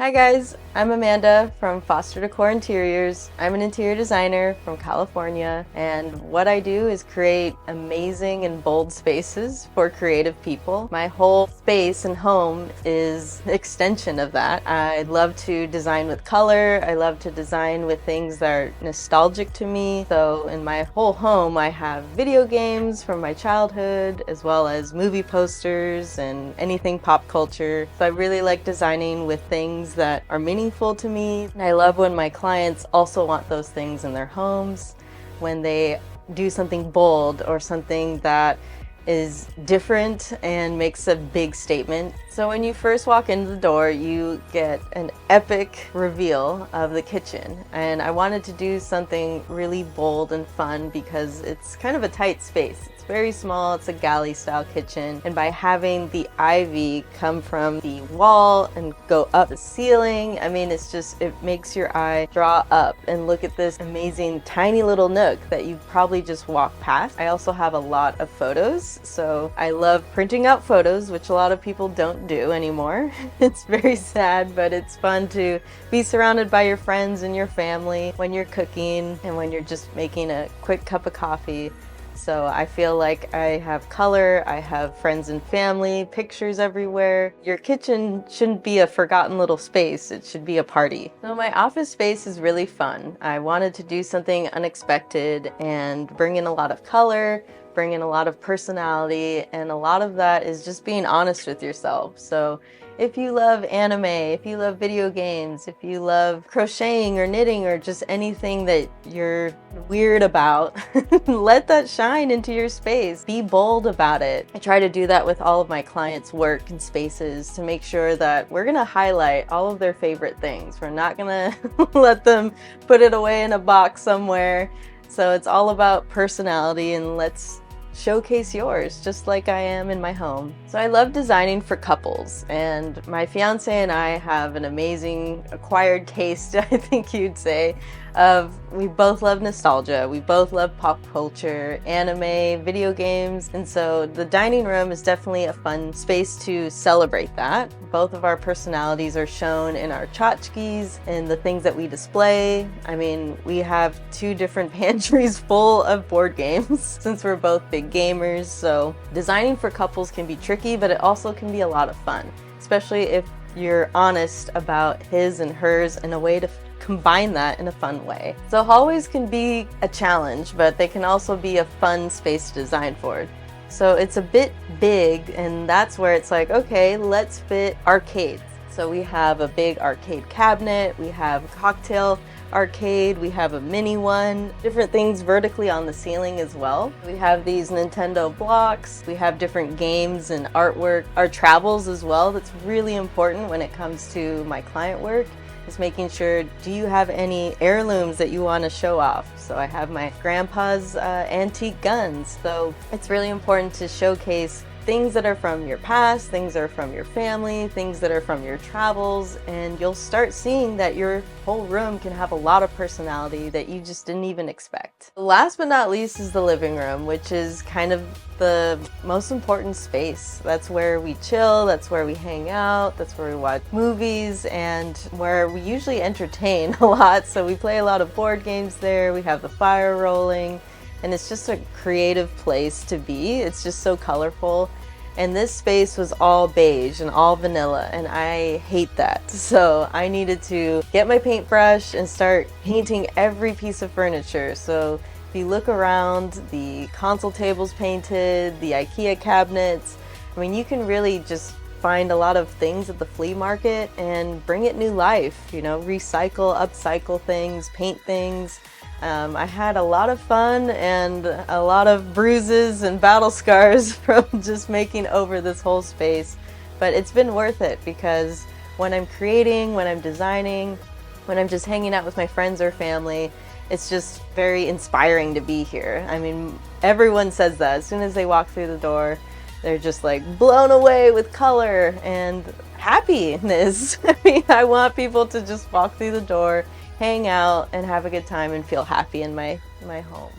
Hi guys, I'm Amanda from Foster Decor Interiors. I'm an interior designer from California, and what I do is create amazing and bold spaces for creative people. My whole space and home is an extension of that. I love to design with color. I love to design with things that are nostalgic to me. So in my whole home, I have video games from my childhood, as well as movie posters and anything pop culture. So I really like designing with things that are meaningful to me. And I love when my clients also want those things in their homes, when they do something bold or something that is different and makes a big statement. So when you first walk into the door, you get an epic reveal of the kitchen. And I wanted to do something really bold and fun because it's kind of a tight space. It's very small, it's a galley style kitchen. And by having the ivy come from the wall and go up the ceiling, I mean, it makes your eye draw up and look at this amazing tiny little nook that you probably just walk past. I also have a lot of photos, so I love printing out photos, which a lot of people don't do anymore. It's very sad, but it's fun to be surrounded by your friends and your family when you're cooking and when you're just making a quick cup of coffee. So I feel like I have color, I have friends and family, pictures everywhere. Your kitchen shouldn't be a forgotten little space, it should be a party. So my office space is really fun. I wanted to do something unexpected and bring in a lot of color, bring in a lot of personality, and a lot of that is just being honest with yourself. So if you love anime, if you love video games, if you love crocheting or knitting or just anything that you're weird about, let that shine into your space. Be bold about it. I try to do that with all of my clients' work and spaces to make sure that we're gonna highlight all of their favorite things. We're not gonna let them put it away in a box somewhere. So it's all about personality, and let's showcase yours just like I am in my home. So I love designing for couples, and my fiance and I have an amazing acquired taste, I think you'd say, of we both love nostalgia, we both love pop culture, anime, video games, and so the dining room is definitely a fun space to celebrate that. Both of our personalities are shown in our tchotchkes and the things that we display. I mean, we have 2 different pantries full of board games since we're both big gamers, so designing for couples can be tricky, but it also can be a lot of fun, especially if you're honest about his and hers in a way to combine that in a fun way. So hallways can be a challenge, but they can also be a fun space to design for. So it's a bit big, and that's where it's like, okay, let's fit arcades. So we have a big arcade cabinet, we have a cocktail arcade, we have a mini one, different things vertically on the ceiling as well. We have these Nintendo blocks, we have different games and artwork, our travels as well. That's really important when it comes to my client work, is making sure, do you have any heirlooms that you want to show off? So I have my grandpa's antique guns. So it's really important to showcase things that are from your past, things that are from your family, things that are from your travels, and you'll start seeing that your whole room can have a lot of personality that you just didn't even expect. Last but not least is the living room, which is kind of the most important space. That's where we chill, that's where we hang out, that's where we watch movies, and where we usually entertain a lot. So we play a lot of board games there, we have the fire rolling, and it's just a creative place to be. It's just so colorful. And this space was all beige and all vanilla, and I hate that. So I needed to get my paintbrush and start painting every piece of furniture. So if you look around, the console table's painted, the IKEA cabinets, I mean, you can really just find a lot of things at the flea market and bring it new life, you know, recycle, upcycle things, paint things. I had a lot of fun and a lot of bruises and battle scars from just making over this whole space, but it's been worth it because when I'm creating, when I'm designing, when I'm just hanging out with my friends or family, it's just very inspiring to be here. I mean, everyone says that as soon as they walk through the door, they're just like blown away with color and happiness. I mean, I want people to just walk through the door, hang out, and have a good time and feel happy in my home.